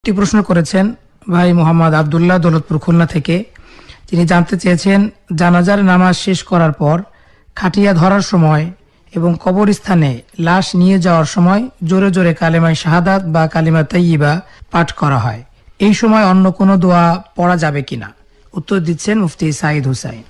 একটি প্রশ্ন করেছেন ভাই মোহাম্মদ আব্দুল্লাহ দৌলতপুর খুলনা থেকে। তিনি জানতে চেয়েছেন, জানাজার নামাজ শেষ করার পর খাটিয়া ধরার সময় এবং কবরস্থানে লাশ নিয়ে যাওয়ার সময় জোরে জোরে কালেমায়ে শাহাদাত বা কালিমা তাইয়্যিবা পাঠ করা হয়। এই সময় অন্য কোনো দোয়া পড়া যাবে কিনা? উত্তর দিচ্ছেন মুফতি সাঈদ হুসাইন।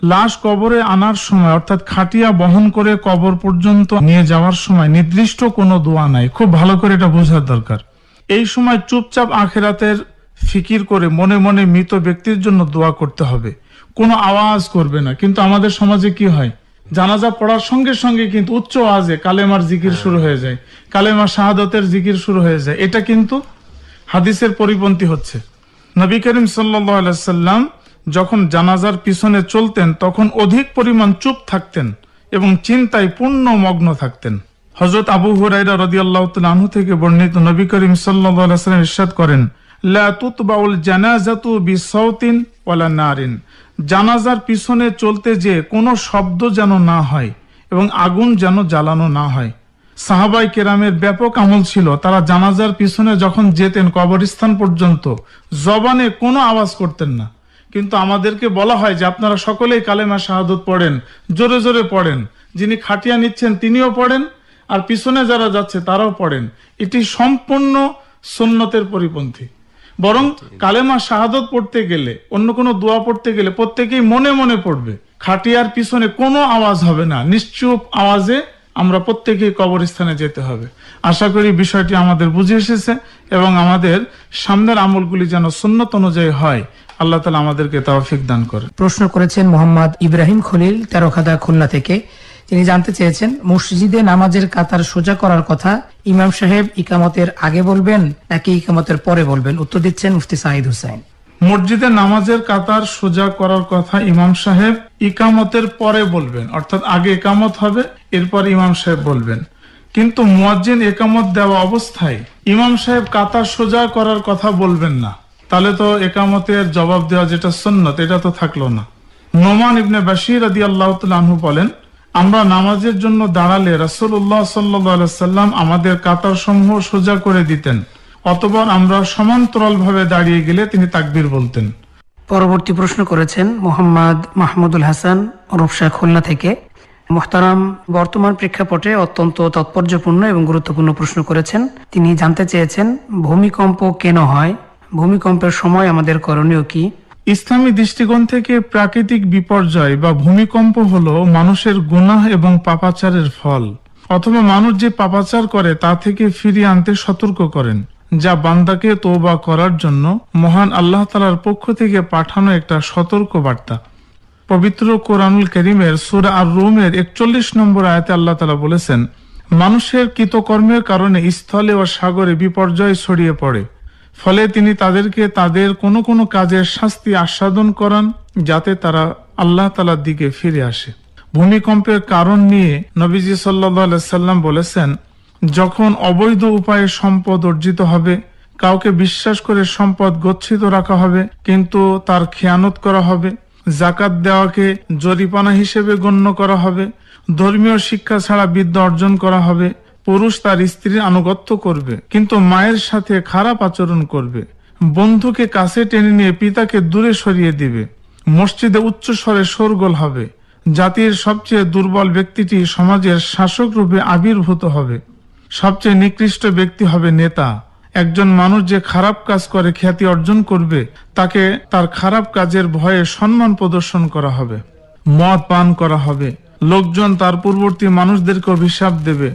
লাশ কবরে আনার সময় অর্থাৎ খাটিয়া বহন করে কবর পর্যন্ত নিয়ে যাওয়ার সময় নির্দিষ্ট কোনো দোয়া নাই। খুব ভালো করে এটা বোঝার দরকার। এই সময় চুপচাপ আখিরাতের ফিকির করে মনে মনে মৃত ব্যক্তির জন্য দোয়া করতে হবে, কোনো আওয়াজ করবে না। কিন্তু আমাদের সমাজে কি হয়, জানাজা পড়ার সঙ্গে সঙ্গে কিন্তু উচ্চ আওয়াজে কালেমার জিকির শুরু হয়ে যায়, কালেমা শাহাদাতের জিকির শুরু হয়ে যায়। এটা কিন্তু হাদিসের পরিপন্থী হচ্ছে। নবী করিম সাল্লাল্লাহু আলাইহি ওয়াসাল্লাম যখন জানাজার পিছনে চলতেন তখন অধিক পরিমাণ চুপ থাকতেন এবং চিন্তায় পূর্ণ মগ্ন থাকতেন। হযরত আবু হুরায়রা রাদিয়াল্লাহু তাআলা আনহু থেকে বর্ণিত, নবী করিম সাল্লাল্লাহু আলাইহি ওয়াসাল্লাম ইরশাদ করেন, লা তুতবাউল জানাজাতু বিসাউতিন ওয়ালা নারিন। জানাজার পিছনে চলতে যে কোনো শব্দ যেন না হয় এবং আগুন যেন জ্বালানো না হয়। সাহাবায়ে কেরামের ব্যাপক আমল ছিল, তারা জানাজার পিছনে যখন যেতেন কবরস্থান পর্যন্ত জবানে কোনো আওয়াজ করতেন না। কিন্তু আমাদেরকে বলা হয় যে আপনারা সকলেই কালেমা শাহাদাত পড়েন, জোরে জোরে পড়েন। যিনি খাটিয়া নিচ্ছেন তিনিও পড়েন, আর পিছনে যারা যাচ্ছে তারাও পড়েন। এটি সম্পূর্ণ সুন্নতের পরিপন্থী। বরং কালেমা শাহাদাত পড়তে গেলে, অন্য কোনো দোয়া পড়তে গেলে প্রত্যেকেই মনে মনে পড়বে। খাটিয়ার পিছনে কোনো আওয়াজ হবে না, নিশ্চুপ আওয়াজে আমরা প্রত্যেকেই কবরস্থানে যেতে হবে। আশা করি বিষয়টি আমাদের বুঝে এসেছে এবং আমাদের সামনের আমলগুলি যেন সুন্নত অনুযায়ী হয়। আল্লাহ তাআলা আমাদেরকে তৌফিক দান করেন। প্রশ্ন করেছেন মোহাম্মদ ইব্রাহিম খলিল তেরোখাদা খুলনা থেকে। তিনি জানতে চেয়েছেন, মসজিদে নামাজের কাতার সোজা করার কথা ইমাম সাহেব ইকামতের আগে বলবেন নাকি ইকামতের পরে বলবেন? উত্তর দিচ্ছেন মুফতি সাঈদ হুসাইন। মসজিদে নামাজের কাতার সোজা করার কথা ইমাম সাহেব ইকামতের পরে বলবেন, অর্থাৎ আগে ইকামত হবে এরপর ইমাম সাহেব বলবেন। কিন্তু মুয়াজ্জিন ইকামত দেওয়া অবস্থায় ইমাম সাহেব কাতার সোজা করার কথা বলবেন না, তাহলে তো ইকামতের জবাব দেওয়া যেটা সুন্নত এটা তো থাকলো না। নোমান ইবনে বাশীর রাদিয়াল্লাহু তাআলা আনহু বলেন, আমরা নামাজের জন্য দাঁড়ালে রাসূলুল্লাহ সাল্লাল্লাহু আলাইহি ওয়াসাল্লাম আমাদের কাতার সমূহ সোজা করে দিতেন, অতঃপর আমরা সমান্তরাল ভাবে দাঁড়িয়ে গেলে তিনি তাকবীর বলতেন। পরবর্তী প্রশ্ন করেছেন মোহাম্মদ মাহমুদুল হাসান রূপসা খুলনা থেকে। মুহতারাম, বর্তমান প্রেক্ষাপটে অত্যন্ত তাৎপর্যপূর্ণ এবং গুরুত্বপূর্ণ প্রশ্ন করেছেন। তিনি জানতে চেয়েছেন, ভূমিকম্প কেন হয়, ভূমিকম্পের সময় আমাদের করণীয় কি? ইসলামী দৃষ্টিকোণ থেকে প্রাকৃতিক বিপর্যয় বা ভূমিকম্প হলো মানুষের গুনাহ এবং পাপাচারের ফল, অথবা মানুষ যে পাপাচার করে তা থেকে ফিরিয়ে আনতে সতর্ক করেন, যা বান্দাকে তওবা করার জন্য মহান আল্লাহ তাআলার পক্ষ থেকে পাঠানো একটা সতর্ক বার্তা। পবিত্র কোরআনুল কারীমের সূরা আর-রুমের 41 নম্বর আয়াতে আল্লাহ তাআলা বলেছেন, মানুষের কৃতকর্মের কারণে স্থলে ও সাগরে বিপর্যয় ছড়িয়ে পড়ে, ফলে তিনি তাদেরকে তাদের কোনো কোনো কাজের শাস্তি আস্বাদন করান যাতে তারা আল্লাহ তাআলার দিকে ফিরে আসে। ভূমিকম্পের কারণ নিয়ে নবীজি সাল্লাল্লাহু আলাইহি সাল্লাম বলেছেন, যখন অবৈধ উপায়ে সম্পদ অর্জিত হবে, কাউকে বিশ্বাস করে সম্পদ গচ্ছিত রাখা হবে কিন্তু তার খেয়ানত করা হবে, যাকাত দেওয়াকে জরিমানা হিসেবে গণ্য করা হবে, ধর্মীয় শিক্ষা ছাড়া বিদ্যা অর্জন করা হবে, পুরুষ তার স্ত্রীর আনুগত্য করবে কিন্তু মায়ের সাথে খারাপ আচরণ করবে, বন্ধুকে কাছে টেনে নিয়ে পিতাকে দূরে সরিয়ে দিবে, মসজিদে উচ্চ স্বরে শোরগোল হবে, জাতির সবচেয়ে দুর্বল ব্যক্তিটি সমাজের শাসক রূপে আবির্ভূত হবে, সবচেয়ে নিকৃষ্ট ব্যক্তি হবে নেতা, একজন মানুষ যে খারাপ কাজ করে খ্যাতি অর্জন করবে তাকে তার খারাপ কাজের ভয়ে সম্মান প্রদর্শন করা হবে, মদ পান করা হবে, লোকজন তার পূর্ববর্তী মানুষদেরকে অভিশাপ দেবে,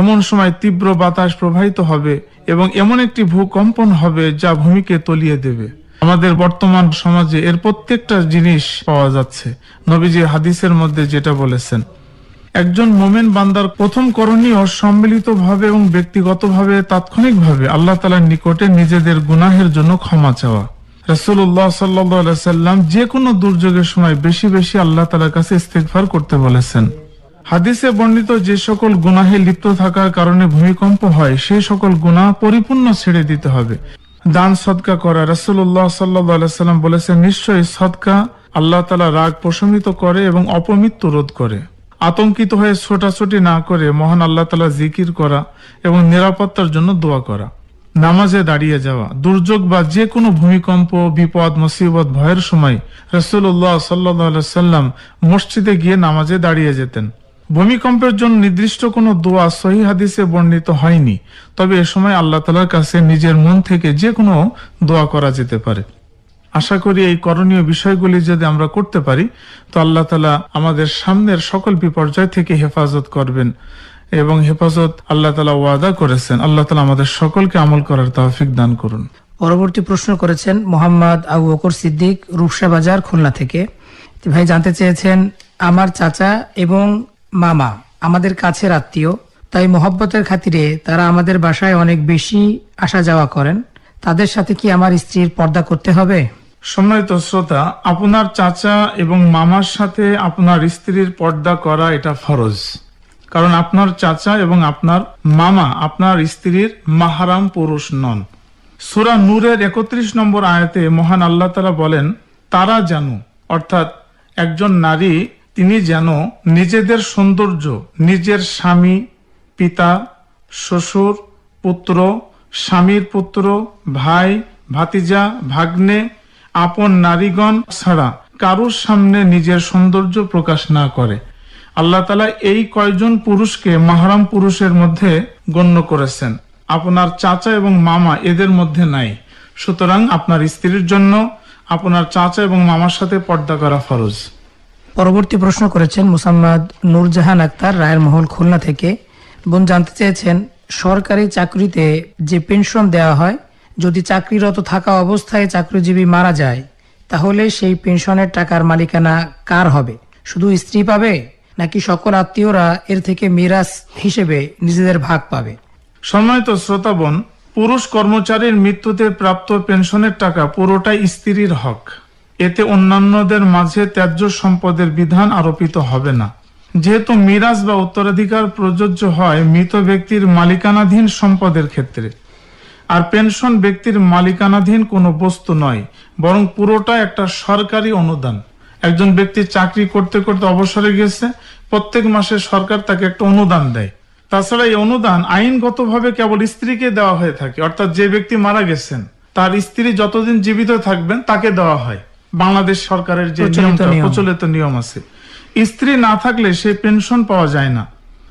এমন সময় তীব্র বাতাস প্রবাহিত হবে এবং এমন একটি ভূকম্পন হবে যা ভূমিকে তলিয়ে দেবে। আমাদের বর্তমান সমাজে এর প্রত্যেকটা জিনিস পাওয়া যাচ্ছে। নবীজি হাদিসের মধ্যে যেটা বলেছেন, একজন মুমিন বান্দার প্রথম করণীয় সম্মিলিতভাবে এবং ব্যক্তিগতভাবে তাৎক্ষণিকভাবে আল্লাহ তাআলার নিকটে নিজেদের গুনাহের জন্য ক্ষমা চাওয়া। রাসূলুল্লাহ সাল্লাল্লাহু আলাইহি সাল্লাম যে কোনো দুর্যোগের সময় বেশি বেশি আল্লাহ তাআলার কাছে ইস্তিগফার করতে বলেছেন। হাদিসে বর্ণিত যে সকল গুনাহে লিপ্ত থাকার কারণে ভূমিকম্প হয় সেই সকল গুনাহ পরিপূর্ণ ছেড়ে দিতে হবে। দান সদকা করা, রাসূলুল্লাহ সাল্লাল্লাহু আলাইহি সাল্লাম বলেছেন, নিশ্চয়ই সদকা আল্লাহ তাআলা রাগ প্রশমিত করে এবং অপমৃত্যু রোধ করে। আতঙ্কিত হয়ে ছোটাছুটি না করে মহান আল্লাহ তাআলা জিকির করা এবং নিরাপত্তার জন্য দোয়া করা। নামাজে দাঁড়িয়ে যাওয়া। দুর্যোগ বা যে কোনো ভূমিকম্প, বিপদ, মুসিবত, ভয়ের সময় রাসূলুল্লাহ সাল্লাল্লাহু আলাইহি সাল্লাম মসজিদে গিয়ে নামাজে দাঁড়িয়ে যেতেন। ভূমিকম্পের জন্য নির্দিষ্ট কোনো দোয়া সহিহ হাদিসে বর্ণিত হয়নি, তবে এ সময় আল্লাহ তাআলার কাছে নিজের মন থেকে যে কোনো দোয়া করা যেতে পারে। আশা করি এই করণীয় বিষয়গুলি যদি আমরা করতে পারি তো আল্লাহ তাআলা আমাদের সামনের সকল বিপর্যয় থেকে হেফাজত করবেন, এবং হেফাজত আল্লাহ তাআলা ওয়াদা করেছেন। আল্লাহ তাআলা আমাদের সকলকে আমল করার তৌফিক দান করুন। পরবর্তী প্রশ্ন করেছেন মোহাম্মদ আবু বকর সিদ্দিক, রূপসা বাজার, খুলনা থেকে। ভাই জানতে চেয়েছেন, আমার চাচা এবং মামা আমাদের কাছের আত্মীয়, তাই মহব্বতের খাতিরে তারা আমাদের বাসায় অনেক বেশি আসা যাওয়া করেন। তাদের সাথে কি আমার স্ত্রীর পর্দা করতে হবে? সম্মানিত শ্রোতা, আপনার চাচা এবং মামার সাথে আপনার স্ত্রীর পর্দা করা এটা ফরজ, কারণ আপনার চাচা এবং আপনার মামা আপনার স্ত্রীর মাহরাম পুরুষ নন। সূরা নূরের 31 নম্বর আয়াতে মহান আল্লাহ তাআলা বলেন, তারা যেন, অর্থাৎ একজন নারী তিনি যেন নিজেদের সৌন্দর্য নিজের স্বামী, পিতা, শ্বশুর, পুত্র, স্বামীর পুত্র, ভাই, ভাতিজা, ভাগ্নে, আপন নারীগণ ছাড়া কারোর সামনে নিজের সৌন্দর্য প্রকাশ না করে। আল্লাহ তাআলা এই কয়জন পুরুষকে মাহরাম পুরুষের মধ্যে গণ্য করেছেন। আপনার চাচা এবং মামা এদের মধ্যে নাই। সুতরাং আপনার স্ত্রীর জন্য আপনার চাচা এবং মামার সাথে পর্দা করা ফরজ। পরবর্তী প্রশ্ন করেছেন মুসাম্মদ নূরজাহান আক্তার, রায়ের মহল, খুলনা থেকে। বোন জানতে চেয়েছেন, সরকারি চাকরিতে যে পেনশন দেওয়া হয়, যদি চাকরিরত থাকা অবস্থায় চাকরিজীবী মারা যায় তাহলে সেই পেনশনের টাকার মালিকানা কার হবে? শুধু স্ত্রী পাবে নাকি সকল আত্মীয়রা এর থেকে মিরাস হিসেবে নিজেদের ভাগ পাবে? সম্মানিত শ্রোতাগণ, পুরুষ কর্মচারীর মৃত্যুতে প্রাপ্ত পেনশনের টাকা পুরোটাই স্ত্রীর হক। এতে অন্যান্যদের মাঝে ত্যায্য সম্পদের বিধান আরোপিত হবে না। যেহেতু মিরাস বা উত্তরাধিকার প্রযোজ্য হয় মৃত ব্যক্তির মালিকানাধীন সম্পদের ক্ষেত্রে, আর পেনশন ব্যক্তির মালিকানাধীন কোনো বস্তু নয়, বরং পুরোটা একটা সরকারি অনুদান। একজন ব্যক্তি চাকরি করতে করতে অবসরে গেছে, প্রত্যেক মাসে সরকার তাকে একটা অনুদান দেয়। তাছাড়া এই অনুদান আইনগতভাবে কেবল স্ত্রীকে দেওয়া হয়ে থাকে, অর্থাৎ যে ব্যক্তি মারা গেছেন তার স্ত্রী যতদিন জীবিত থাকবেন তাকে দেওয়া হয়। বাংলাদেশ সরকারের যে প্রচলিত নিয়ম আছে, স্ত্রী না থাকলে সে পেনশন পাওয়া যায় না।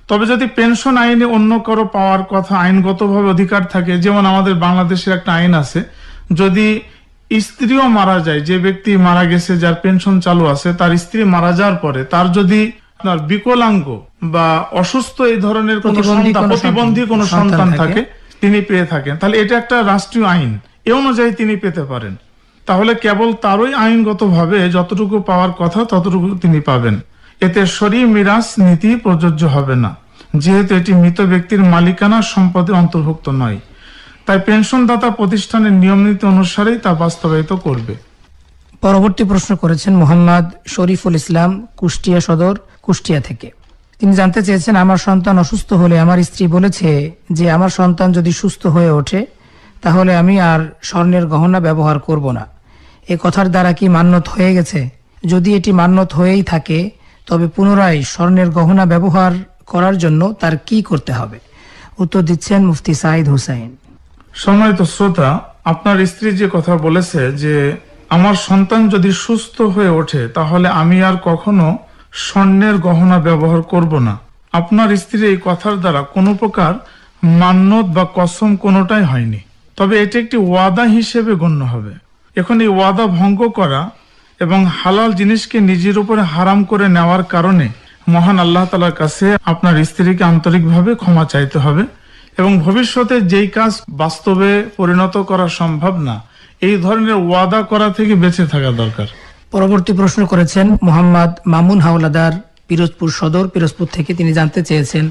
তবে যদি পেনশন আইনে অন্য কারো পাওয়ার কথা আইনগতভাবে অধিকার থাকে, যেমন আমাদের বাংলাদেশের একটা আইন আছে, যদি স্ত্রীও মারা যায়, যে ব্যক্তি মারা গেছে যার পেনশন চালু আছে, তার স্ত্রী মারা যাওয়ার পরে তার যদি আপনার বিকলাঙ্গ বা অসুস্থ এই ধরনের প্রতিবন্ধী কোনো সন্তান থাকে, তিনি পেয়ে থাকেন, তাহলে এটা একটা রাষ্ট্রীয় আইন, এ অনুযায়ী তিনি পেতে পারেন। তাহলে কেবল তারই আইনগতভাবে যতটুকু পাওয়ার কথা ততটুকু তিনি পাবেন। এতে শরী মিরাস নীতি প্রযোজ্য হবে না, যেহেতু এটি মৃত ব্যক্তির মালিকানা সম্পদের অন্তর্ভুক্ত নয়। তাই পেনশনদাতা প্রতিষ্ঠানের নিয়ম নীতি অনুসারেই তা বাস্তবায়িত করবে। পরবর্তী প্রশ্ন করেছেন মোহাম্মদ শরীফুল ইসলাম, কুষ্টিয়া সদর, কুষ্টিয়া থেকে। তিনি জানতে চেয়েছেন, আমার সন্তান অসুস্থ হলে আমার স্ত্রী বলেছে যে আমার সন্তান যদি সুস্থ হয়ে ওঠে তাহলে আমি আর স্বর্ণের গহনা ব্যবহার করব না। এ কথার দ্বারা কি মান্যত হয়ে গেছে? যদি এটি মান্যত হয়েই থাকে তবে পুনরায় স্বর্ণের গহনা ব্যবহার করার জন্য তার কি করতে হবে? উত্তর দিচ্ছেন মুফতি সাইদ হুসাইন। সম্মানিত শ্রোতা, আপনার স্ত্রী যে কথা বলেছে যে আমার সন্তান যদি সুস্থ হয়ে ওঠে তাহলে আমি আর কখনো স্বর্ণের গহনা ব্যবহার করব না, আপনার স্ত্রীর এই কথার দ্বারা কোনো প্রকার মান্যত বা কসম কোনোটাই হয়নি, তবে এটি একটি ওয়াদা হিসেবে গণ্য হবে। এখন এই ওয়াদা ভঙ্গ করা এবং হালাল জিনিসকে নিজের উপরে হারাম করে নেওয়ার কারণে মহান আল্লাহ তাআলার কাছে আপনার স্ত্রীকে আন্তরিকভাবে ক্ষমা চাইতে হবে, এবং ভবিষ্যতে যেই কাজ বাস্তবে পরিণত করা সম্ভব না এই ধরনের ওয়াদা করা থেকে বেঁচে থাকা দরকার। পরবর্তী প্রশ্ন করেছেন মোহাম্মদ মামুন হাওলাদার, পিরোজপুর সদর, পিরোজপুর থেকে। তিনি জানতে চেয়েছেন,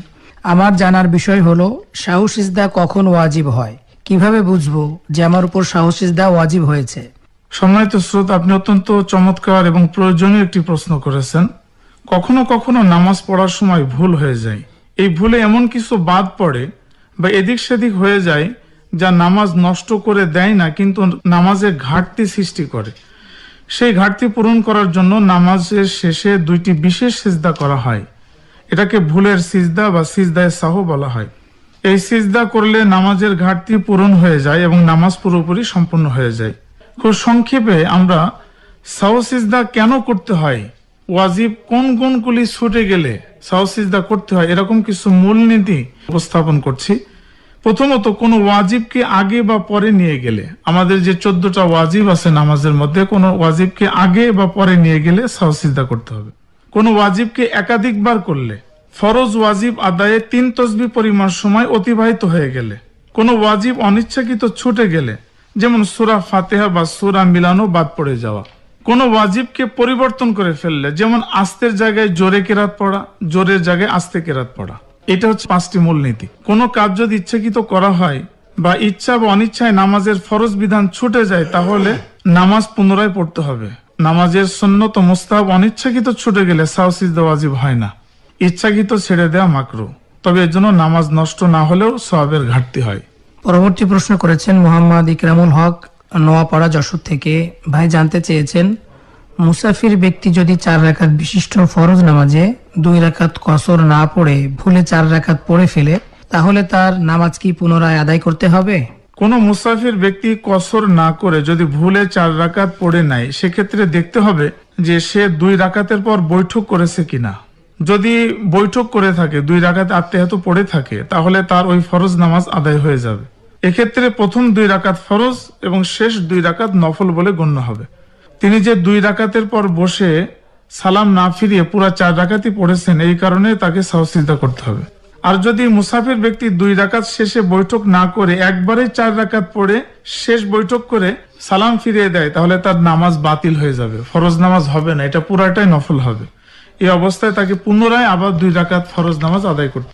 আমার জানার বিষয় হলো শাহু সিজদা কখন ওয়াজিব হয়, কিভাবে বুঝবো যে আমার উপর শাহু সিজদা ওয়াজিব হয়েছে? সম্মানিত শ্রোতা, আপনি অত্যন্ত চমৎকার এবং প্রয়োজনীয় একটি প্রশ্ন করেছেন। কখনো কখনো নামাজ পড়ার সময় ভুল হয়ে যায়। এই ভুলে এমন কিছু বাদ পড়ে বা এদিক সেদিক হয়ে যায় যা নামাজ নষ্ট করে দেয় না, কিন্তু নামাজে ঘাটতি সৃষ্টি করে। সেই ঘাটতি পূরণ করার জন্য নামাজের শেষে দুইটি বিশেষ সিজদা করা হয়। এটাকে ভুলের সিজদা বা সিজদায়ে সাহু বলা হয়। এই সিজদা করলে নামাজের ঘাটতি পূরণ হয়ে যায় এবং নামাজ পুরোপুরি সম্পূর্ণ হয়ে যায়। খুব সংক্ষেপে আমরা সাহু সিজদা কেন করতে হয়, ওয়াজিব কোন গুণগুলি ছুটে গেলে সাহু সিজদা করতে হয়, এরকম কিছু মূলনীতি উপস্থাপন করছি। প্রথমত, কোন ওয়াজিবকে আগে বা পরে নিয়ে গেলে, আমাদের যে 14টা ওয়াজিব আছে নামাজের মধ্যে, কোন ওয়াজিবকে আগে বা পরে নিয়ে গেলে সাহু সিজদা করতে হবে। কোন ওয়াজিবকে একাধিকবার করলে, ফরজ ওয়াজিব আদায়ে 3 তসবিহ পরিমাণ সময় অতিবাহিত হয়ে গেলে, কোন ওয়াজিব অনিচ্ছাকৃত ছুটে গেলে, যেমন সূরা ফাতিহা বা সূরা মিলানো বাদ পড়ে যাওয়া, কোন ওয়াজিবকে পরিবর্তন করে ফেললে, যেমন আস্তের জায়গায় জোরে কেরাত পড়া, জোরের জায়গায় আস্তে কেরাত পড়া। এটা হচ্ছে 5টি মূলনীতি। কোন কাজ যদি ইচ্ছাকৃত করা হয় বা ইচ্ছা বা অনিচ্ছায় নামাজের ফরজ বিধান ছুটে যায়, তাহলে নামাজ পুনরায় পড়তে হবে। নামাজের সুন্নত ও মুস্তাহাব অনিচ্ছাকৃত ছুটে গেলে সাহু সিজদা ওয়াজিব হয় না, ইচ্ছাকৃত ছেড়ে দেওয়া মাকরুহ। তবে এর জন্য নামাজ নষ্ট না হলেও সওয়াবের ঘাটতি হয়। পরবর্তী প্রশ্ন করেছেন মোহাম্মদ ইকরামুল হক, নোয়াপাড়া, যশোর থেকে। ভাই জানতে চেয়েছেন, মুসাফির ব্যক্তি যদি 4 রাকাত বিশিষ্ট ফরজ নামাজে 2 রাকাত কসর না পড়ে ভুলে 4 রাকাত পড়ে ফেলে, তাহলে তার নামাজ কি পুনরায় আদায় করতে হবে? কোন মুসাফির ব্যক্তি কসর না করে যদি ভুলে 4 রাকাত পড়ে নেয়, সেক্ষেত্রে দেখতে হবে যে সে 2 রাকাতের পর বৈঠক করেছে কিনা। যদি বৈঠক করে থাকে, 2 রাকাত আত্মেহাত পড়ে থাকে, তাহলে তার ওই ফরজ নামাজ আদায় হয়ে যাবে। এক্ষেত্রে প্রথম 2 রাকাত ফরজ এবং শেষ 2 রাকাত নফল বলে গণ্য হবে। তিনি যে 2 রাকাতের পর বসে সালাম না ফিরিয়ে পুরা 4 রাকাতই পড়েছেন, এই কারণে তাকে সাহু সিজদা করতে হবে। আর যদি মুসাফির ব্যক্তি 2 রাকাত শেষে বৈঠক না করে একবারে 4 রাকাত পড়ে শেষ বৈঠক করে সালাম ফিরিয়ে দেয়, তাহলে তার নামাজ বাতিল হয়ে যাবে, ফরজ নামাজ হবে না, এটা পুরাটাই নফল হবে। এই অবস্থায় তাকে পুনরায় আবার 2 রাকাত ফরজ নামাজ আদায় করতে